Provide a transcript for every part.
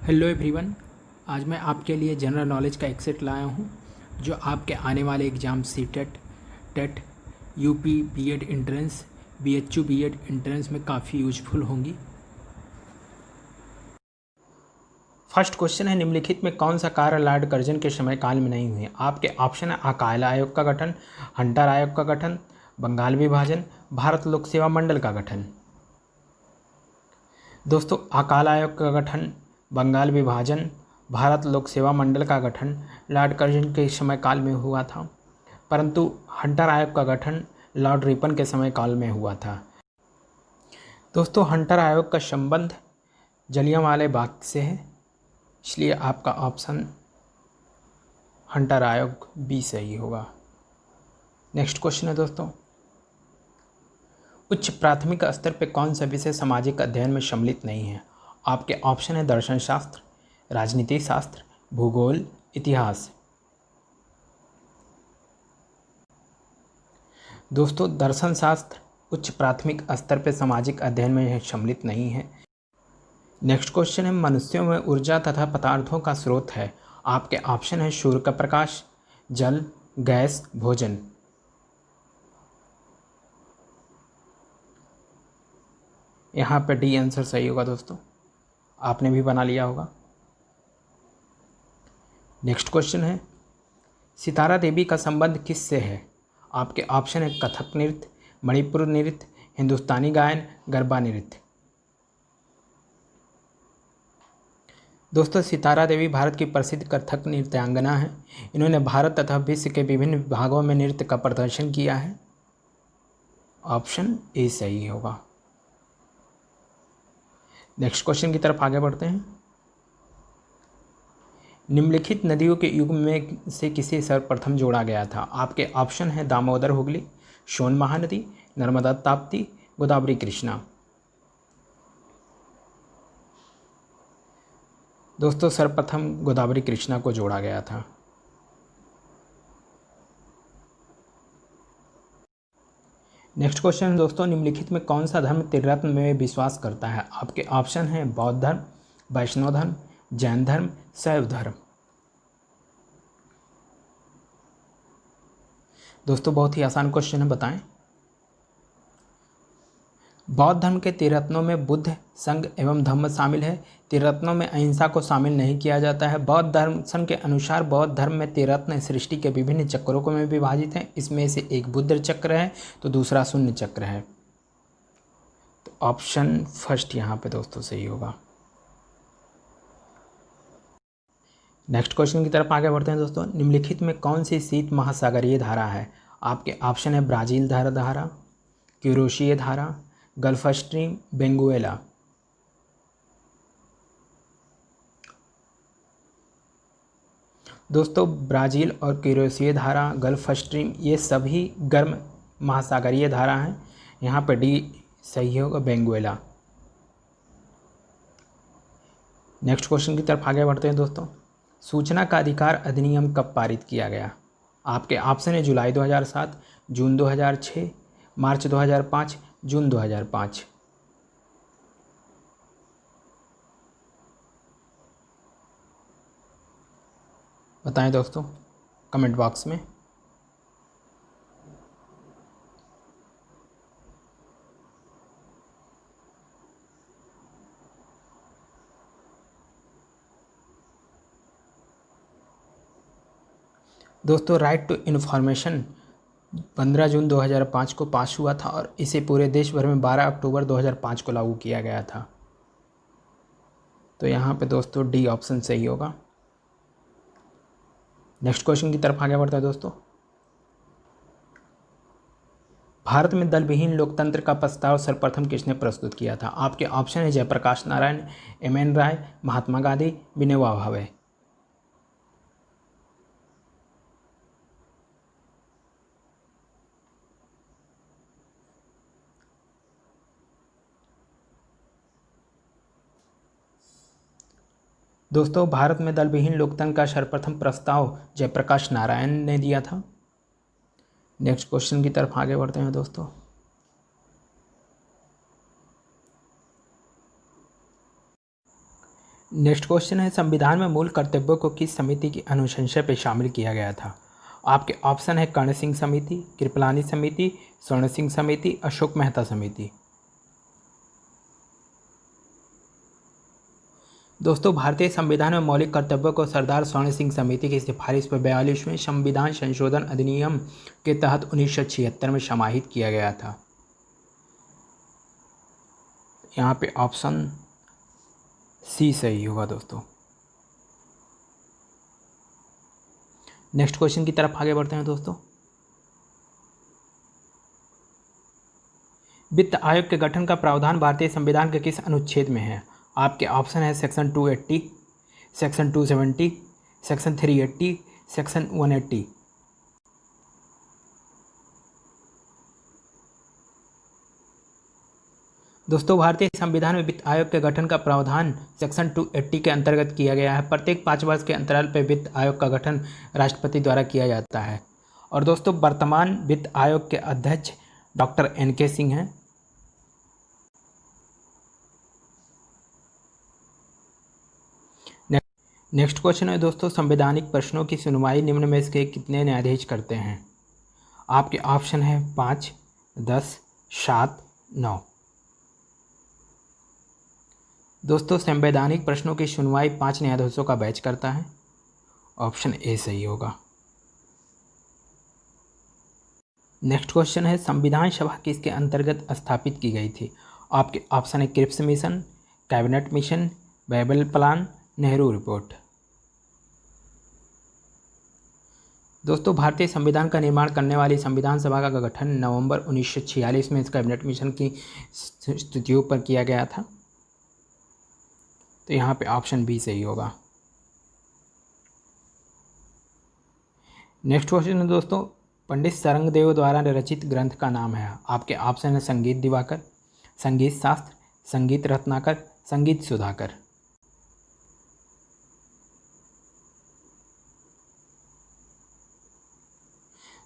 Hello everyone. आज मैं आपके लिए जनरल नॉलेज का एक सेट लाया हूँ जो आपके आने वाले exam CTET, TET, UP BEd entrance, BHU BEd entrance में काफ़ी यूजफुल होंगी। फर्स्ट क्वेश्चन है, निम्नलिखित में कौन सा कार्य लॉर्ड कर्जन के समय काल में नहीं हुए? आपके ऑप्शन है अकाल आयोग का गठन, हंटर आयोग का गठन, बंगाल विभाजन, भारत लोक सेवा मंडल का गठन। दोस्तों, अकाल आयोग का गठन, बंगाल विभाजन, भारत लोक सेवा मंडल का गठन लॉर्ड कर्जन के समय काल में हुआ था, परंतु हंटर आयोग का गठन लॉर्ड रिपन के समय काल में हुआ था। दोस्तों, हंटर आयोग का संबंध जलियांवाला बाग से है, इसलिए आपका ऑप्शन हंटर आयोग बी सही होगा। नेक्स्ट क्वेश्चन है दोस्तों, उच्च प्राथमिक स्तर पर कौन सा विषय सामाजिक अध्ययन में सम्मिलित नहीं है? आपके ऑप्शन है दर्शन शास्त्र, राजनीति शास्त्र, भूगोल, इतिहास। दोस्तों, दर्शन शास्त्र उच्च प्राथमिक स्तर पर सामाजिक अध्ययन में सम्मिलित नहीं है। नेक्स्ट क्वेश्चन है, मनुष्यों में ऊर्जा तथा पदार्थों का स्रोत है? आपके ऑप्शन है सूर्य का प्रकाश, जल, गैस, भोजन। यहाँ पे डी आंसर सही होगा दोस्तों, आपने भी बना लिया होगा। नेक्स्ट क्वेश्चन है, सितारा देवी का संबंध किससे है? आपके ऑप्शन है कथक नृत्य, मणिपुर नृत्य, हिंदुस्तानी गायन, गरबा नृत्य। दोस्तों, सितारा देवी भारत की प्रसिद्ध कथक नृत्यांगना है। इन्होंने भारत तथा विश्व के विभिन्न भागों में नृत्य का प्रदर्शन किया है। ऑप्शन ए सही होगा। नेक्स्ट क्वेश्चन की तरफ आगे बढ़ते हैं। निम्नलिखित नदियों के युग में से किसे सर्वप्रथम जोड़ा गया था? आपके ऑप्शन है दामोदर हुगली, सोन महानदी, नर्मदा ताप्ती, गोदावरी कृष्णा। दोस्तों, सर्वप्रथम गोदावरी कृष्णा को जोड़ा गया था। नेक्स्ट क्वेश्चन दोस्तों, निम्नलिखित में कौन सा धर्म त्रिरत्न में विश्वास करता है? आपके ऑप्शन है बौद्ध धर्म, वैष्णव धर्म, जैन धर्म, शैव धर्म। दोस्तों, बहुत ही आसान क्वेश्चन है, बताएं। बौद्ध धर्म के त्रिरत्नों में बुद्ध, संघ एवं धम्म शामिल है। त्रिरत्नों में अहिंसा को शामिल नहीं किया जाता है। बौद्ध दर्शन के अनुसार बौद्ध धर्म में त्रिरत्न सृष्टि के विभिन्न चक्रों में विभाजित हैं। इसमें से एक बुद्ध चक्र है तो दूसरा शून्य चक्र है। तो ऑप्शन फर्स्ट यहाँ पे दोस्तों सही होगा। नेक्स्ट क्वेश्चन की तरफ आगे बढ़ते हैं दोस्तों, निम्नलिखित में कौन सी शीत महासागरीय धारा है? आपके ऑप्शन है ब्राज़ील धारा, क्यूरोशिया धारा, गल्फ स्ट्रीम, बेंगुएला। दोस्तों, ब्राज़ील और क्यूरोशिया धारा, गल्फ स्ट्रीम, ये सभी गर्म महासागरीय धारा हैं। यहाँ पर डी सही होगा, बेंगुएला। नेक्स्ट क्वेश्चन की तरफ आगे बढ़ते हैं दोस्तों, सूचना का अधिकार अधिनियम कब पारित किया गया? आपके ऑप्शन है जुलाई 2007, जून 2006, मार्च 2005, जून 2005। बताएं दोस्तों कमेंट बॉक्स में। दोस्तों, राइट टू इन्फॉर्मेशन 15 जून 2005 को पास हुआ था और इसे पूरे देश भर में 12 अक्टूबर 2005 को लागू किया गया था। तो यहाँ पे दोस्तों डी ऑप्शन सही होगा। नेक्स्ट क्वेश्चन की तरफ आगे बढ़ता है दोस्तों, भारत में दल विहीन लोकतंत्र का प्रस्ताव सर्वप्रथम किसने प्रस्तुत किया था? आपके ऑप्शन है जयप्रकाश नारायण, एम.एन. राय, महात्मा गांधी, विनोबा भावे। दोस्तों, भारत में दल विहीन लोकतंत्र का सर्वप्रथम प्रस्ताव जयप्रकाश नारायण ने दिया था। नेक्स्ट क्वेश्चन की तरफ आगे बढ़ते हैं दोस्तों, नेक्स्ट क्वेश्चन है, संविधान में मूल कर्तव्यों को किस समिति की अनुशंसा पे शामिल किया गया था? आपके ऑप्शन है कर्ण सिंह समिति, कृपलानी समिति, स्वर्ण सिंह समिति, अशोक मेहता समिति। दोस्तों, भारतीय संविधान में मौलिक कर्तव्यों को सरदार स्वर्ण सिंह समिति की सिफारिश पर 42वें संविधान संशोधन अधिनियम के तहत 1976 में समाहित किया गया था। यहाँ पे ऑप्शन सी सही होगा दोस्तों। नेक्स्ट क्वेश्चन की तरफ आगे बढ़ते हैं दोस्तों। वित्त आयोग के गठन का प्रावधान भारतीय संविधान के किस अनुच्छेद में है? आपके ऑप्शन है सेक्शन 280, सेक्शन 270, सेक्शन 380, सेक्शन 180। दोस्तों, भारतीय संविधान में वित्त आयोग के गठन का प्रावधान सेक्शन 280 के अंतर्गत किया गया है। प्रत्येक 5 वर्ष के अंतराल पर वित्त आयोग का गठन राष्ट्रपति द्वारा किया जाता है। और दोस्तों, वर्तमान वित्त आयोग के अध्यक्ष डॉक्टर NK सिंह हैं। नेक्स्ट क्वेश्चन है दोस्तों, संवैधानिक प्रश्नों की सुनवाई निम्न में से कितने न्यायाधीश करते हैं? आपके ऑप्शन है 5, 10, 7, 9। दोस्तों, संवैधानिक प्रश्नों की सुनवाई 5 न्यायाधीशों का बैच करता है। ऑप्शन ए सही होगा। नेक्स्ट क्वेश्चन है, संविधान सभा किसके अंतर्गत स्थापित की गई थी? आपके ऑप्शन है Cripps mission, cabinet mission, Wavell plan, Nehru report. दोस्तों, भारतीय संविधान का निर्माण करने वाली संविधान सभा का गठन नवंबर 1946 में कैबिनेट मिशन की स्थितियों पर किया गया था। तो यहाँ पे ऑप्शन बी सही होगा। नेक्स्ट क्वेश्चन है दोस्तों, पंडित सरंगदेव द्वारा रचित ग्रंथ का नाम है? आपके ऑप्शन है संगीत दिवाकर, संगीत शास्त्र, संगीत रत्नाकर, संगीत सुधाकर।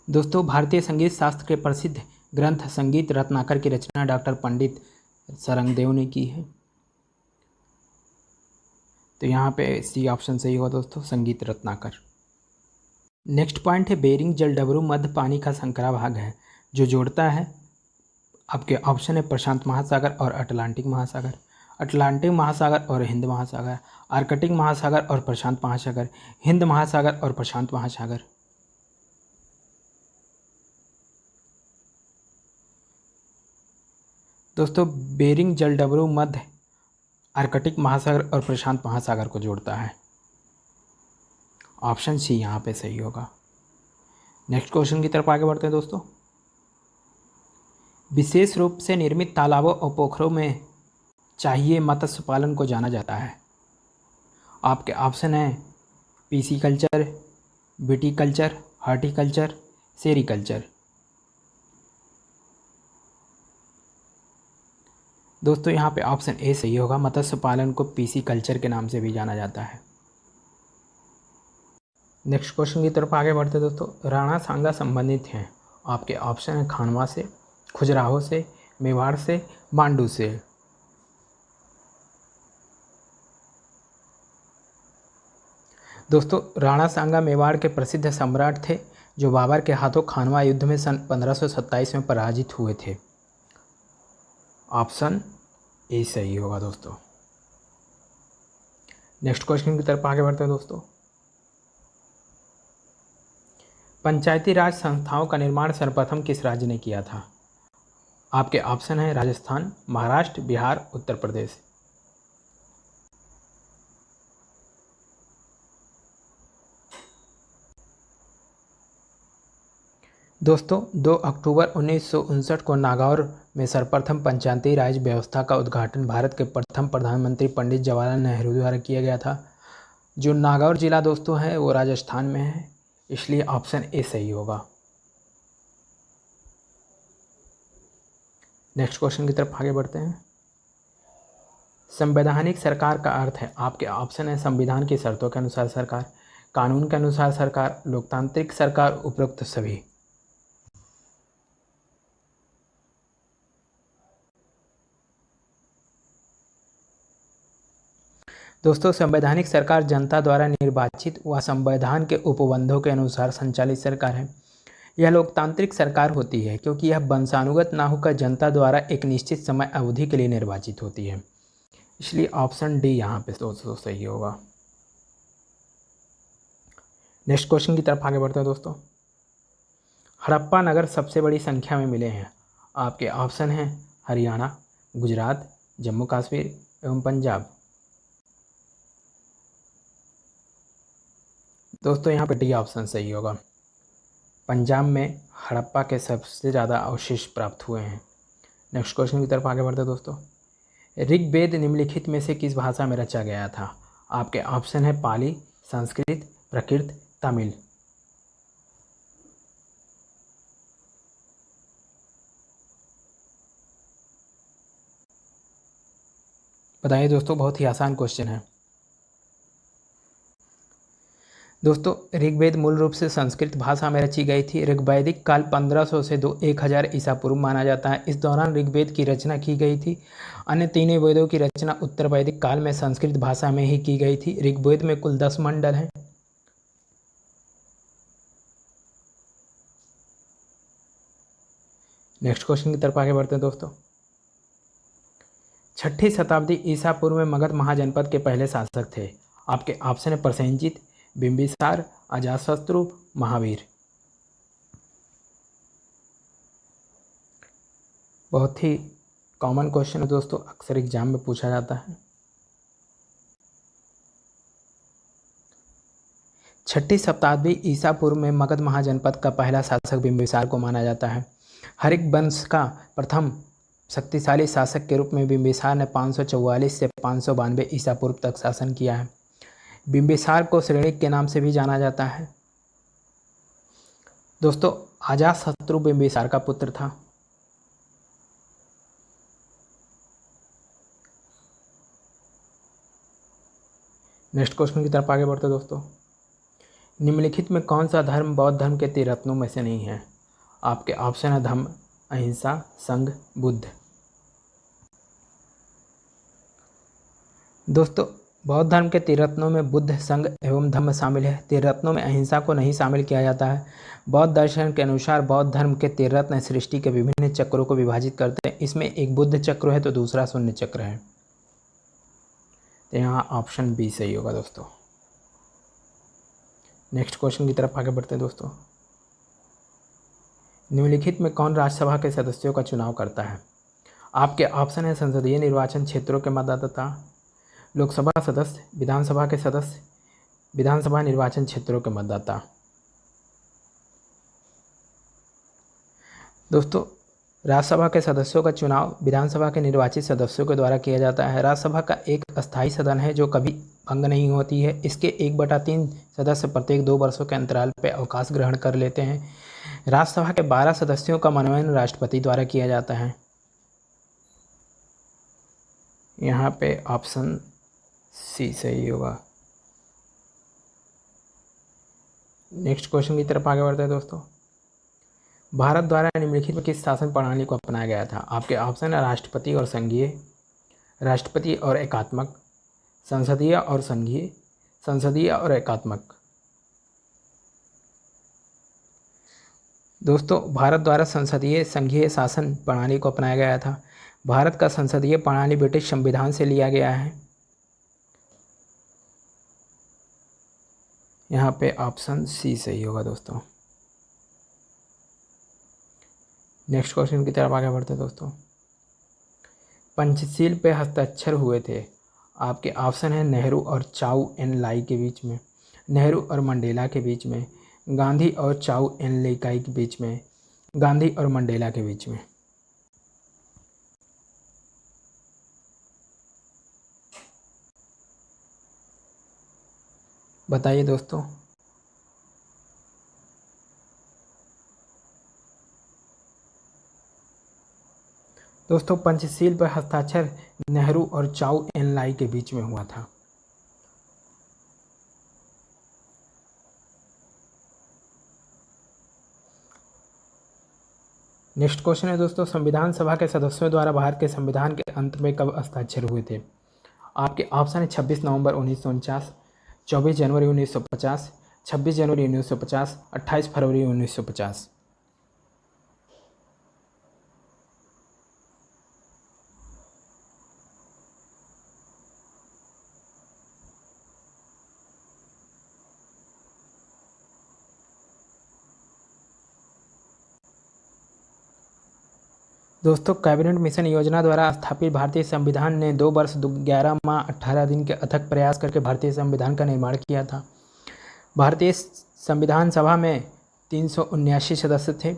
दोस्तों, भारतीय संगीत शास्त्र के प्रसिद्ध ग्रंथ संगीत रत्नाकर की रचना डॉक्टर पंडित सरंगदेव ने की है। तो यहाँ पे सी ऑप्शन सही होगा दोस्तों, संगीत रत्नाकर। नेक्स्ट पॉइंट है, बेरिंग जलडमरू मध्य पानी का संकरा भाग है जो जोड़ता है। आपके ऑप्शन है प्रशांत महासागर और अटलांटिक महासागर, अटलांटिक महासागर और हिंद महासागर, आर्कटिक महासागर और प्रशांत महासागर, हिंद महासागर और प्रशांत महासागर। दोस्तों, बेरिंग जलडमरू मध्य आर्कटिक महासागर और प्रशांत महासागर को जोड़ता है। ऑप्शन सी यहाँ पे सही होगा। नेक्स्ट क्वेश्चन की तरफ आगे बढ़ते हैं दोस्तों। विशेष रूप से निर्मित तालाबों और पोखरों में चाहिए मत्स्य पालन को जाना जाता है। आपके ऑप्शन है पीसीकल्चर, विटीकल्चर, हॉर्टिकल्चर, सेरीकल्चर। दोस्तों, यहाँ पे ऑप्शन ए सही होगा, मत्स्य पालन को पीसीकल्चर के नाम से भी जाना जाता है। नेक्स्ट क्वेश्चन की तरफ आगे बढ़ते दोस्तों। राणा सांगा संबंधित हैं? आपके ऑप्शन है खानवा से, खजुराहो से, मेवाड़ से, मांडू से। दोस्तों, राणा सांगा मेवाड़ के प्रसिद्ध सम्राट थे जो बाबर के हाथों खानवा युद्ध में सन 1527 में पराजित हुए थे। ऑप्शन ए सही होगा दोस्तों। नेक्स्ट क्वेश्चन की तरफ आगे बढ़ते हैं दोस्तों। पंचायती राज संस्थाओं का निर्माण सर्वप्रथम किस राज्य ने किया था? आपके ऑप्शन है राजस्थान, महाराष्ट्र, बिहार, उत्तर प्रदेश। दोस्तों, 2 अक्टूबर 1959 को नागौर में सर्वप्रथम पंचायती राज व्यवस्था का उद्घाटन भारत के प्रथम प्रधानमंत्री पंडित जवाहरलाल नेहरू द्वारा किया गया था। जो नागौर जिला दोस्तों है वो राजस्थान में है, इसलिए ऑप्शन ए सही होगा। नेक्स्ट क्वेश्चन की तरफ आगे बढ़ते हैं। संवैधानिक सरकार का अर्थ है? आपके ऑप्शन है संविधान की शर्तों के अनुसार सरकार, कानून के अनुसार सरकार, लोकतांत्रिक सरकार, उपरोक्त सभी। दोस्तों, संवैधानिक सरकार जनता द्वारा निर्वाचित व संविधान के उपबंधों के अनुसार संचालित सरकार है। यह लोकतांत्रिक सरकार होती है क्योंकि यह वंशानुगत ना होकर जनता द्वारा एक निश्चित समय अवधि के लिए निर्वाचित होती है। इसलिए ऑप्शन डी यहाँ पे दोस्तों सही होगा। नेक्स्ट क्वेश्चन की तरफ आगे बढ़ते हैं दोस्तों। हड़प्पा नगर सबसे बड़ी संख्या में मिले हैं। आपके ऑप्शन हैं हरियाणा, गुजरात, जम्मू कश्मीर एवं पंजाब। दोस्तों यहाँ पे डी ऑप्शन सही होगा। पंजाब में हड़प्पा के सबसे ज़्यादा अवशेष प्राप्त हुए हैं। नेक्स्ट क्वेश्चन की तरफ आगे बढ़ते हैं दोस्तों। ऋग्वेद निम्नलिखित में से किस भाषा में रचा गया था? आपके ऑप्शन है पाली, संस्कृत, प्राकृत, तमिल। बताइए दोस्तों, बहुत ही आसान क्वेश्चन है। दोस्तों, ऋग्वेद मूल रूप से संस्कृत भाषा में रची गई थी। ऋग्वैदिक काल 1500 से 1000 ईसा पूर्व माना जाता है। इस दौरान ऋग्वेद की रचना की गई थी। अन्य तीनों वेदों की रचना उत्तर वैदिक काल में संस्कृत भाषा में ही की गई थी। ऋग्वेद में कुल 10 मंडल हैं। नेक्स्ट क्वेश्चन की तरफ आगे बढ़ते हैं दोस्तों। 6ठी शताब्दी ईसा पूर्व में मगध महाजनपद के पहले शासक थे। आपके ऑप्शन है प्रसेनजीत, बिंबिसार, अजातशत्रु, महावीर। बहुत ही कॉमन क्वेश्चन है दोस्तों, अक्सर एग्जाम में पूछा जाता है। 6ठी शताब्दी ईसा पूर्व में मगध महाजनपद का पहला शासक बिंबिसार को माना जाता है। हरिक वंश का प्रथम शक्तिशाली शासक के रूप में बिंबिसार ने 544 से 592 ईसा पूर्व तक शासन किया है। बिंबिसार को श्रेणिक के नाम से भी जाना जाता है। दोस्तों, अजातशत्रु बिंबिसार का पुत्र था। नेक्स्ट क्वेश्चन की तरफ आगे बढ़ते दोस्तों। निम्नलिखित में कौन सा धर्म बौद्ध धर्म के 3 रत्नों में से नहीं है? आपके ऑप्शन है धम्म, अहिंसा, संघ, बुद्ध। दोस्तों, बौद्ध धर्म के 3 रत्नों में बुद्ध, संघ एवं धम्म शामिल है। 3 रत्नों में अहिंसा को नहीं शामिल किया जाता है। बौद्ध दर्शन के अनुसार बौद्ध धर्म के 3 रत्न सृष्टि के विभिन्न चक्रों को विभाजित करते हैं। इसमें एक बुद्ध चक्र है तो दूसरा शून्य चक्र है। तो यहाँ ऑप्शन बी सही होगा दोस्तों। नेक्स्ट क्वेश्चन की तरफ आगे बढ़ते हैं दोस्तों। निम्नलिखित में कौन राज्यसभा के सदस्यों का चुनाव करता है? आपके ऑप्शन है संसदीय निर्वाचन क्षेत्रों के मतदाता, लोकसभा सदस्य, विधानसभा के सदस्य, विधानसभा निर्वाचन क्षेत्रों के मतदाता। दोस्तों, राज्यसभा के सदस्यों का चुनाव विधानसभा के निर्वाचित सदस्यों के द्वारा किया जाता है। राज्यसभा का एक अस्थायी सदन है जो कभी भंग नहीं होती है। इसके 1/3 सदस्य प्रत्येक 2 वर्षों के अंतराल पर अवकाश ग्रहण कर लेते हैं। राज्यसभा के 12 सदस्यों का मनोनयन राष्ट्रपति द्वारा किया जाता है। यहाँ पे ऑप्शन सी सही होगा। नेक्स्ट क्वेश्चन की तरफ आगे बढ़ते हैं दोस्तों। भारत द्वारा निम्नलिखित में किस शासन प्रणाली को अपनाया गया था? आपके ऑप्शन है राष्ट्रपति और संघीय, राष्ट्रपति और एकात्मक, संसदीय और संघीय, संसदीय और एकात्मक। दोस्तों, भारत द्वारा संसदीय संघीय शासन प्रणाली को अपनाया गया था। भारत का संसदीय प्रणाली ब्रिटिश संविधान से लिया गया है। यहाँ पे ऑप्शन सी सही होगा दोस्तों। नेक्स्ट क्वेश्चन की तरफ आगे बढ़ते हैं दोस्तों। पंचशील पे हस्ताक्षर हुए थे। आपके ऑप्शन है नेहरू और चाउ एन लाई के बीच में, नेहरू और मंडेला के बीच में, गांधी और चाउ एन लेकाई के बीच में, गांधी और मंडेला के बीच में। बताइए दोस्तों। दोस्तों, पंचशील पर हस्ताक्षर नेहरू और चाउ एन लाई के बीच में हुआ था। नेक्स्ट क्वेश्चन है दोस्तों, संविधान सभा के सदस्यों द्वारा भारत के संविधान के अंत में कब हस्ताक्षर हुए थे? आपके ऑप्शन है 26 नवंबर 1949, 24 जनवरी 1950, 26 जनवरी 1950, 28 फरवरी 1950। दोस्तों, कैबिनेट मिशन योजना द्वारा स्थापित भारतीय संविधान ने 2 वर्ष 11 माह 18 दिन के अथक प्रयास करके भारतीय संविधान का निर्माण किया था। भारतीय संविधान सभा में 379 सदस्य थे।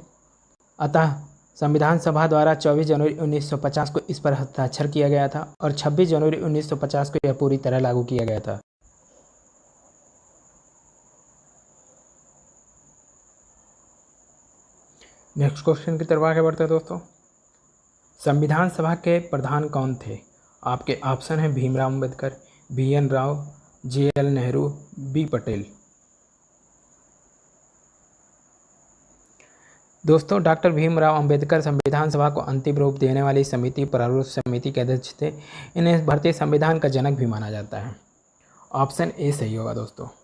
अतः संविधान सभा द्वारा 24 जनवरी 1950 को इस पर हस्ताक्षर किया गया था और 26 जनवरी 1950 को यह पूरी तरह लागू किया गया था। नेक्स्ट क्वेश्चन की तरफ आगे बढ़ते हैं दोस्तों। संविधान सभा के प्रधान कौन थे? आपके ऑप्शन है Bhimrao Ambedkar, BN Rao, JL Nehru, B Patel. दोस्तों, डॉक्टर भीमराव अंबेडकर संविधान सभा को अंतिम रूप देने वाली समिति प्रारूप समिति के अध्यक्ष थे। इन्हें भारतीय संविधान का जनक भी माना जाता है। ऑप्शन ए सही होगा दोस्तों।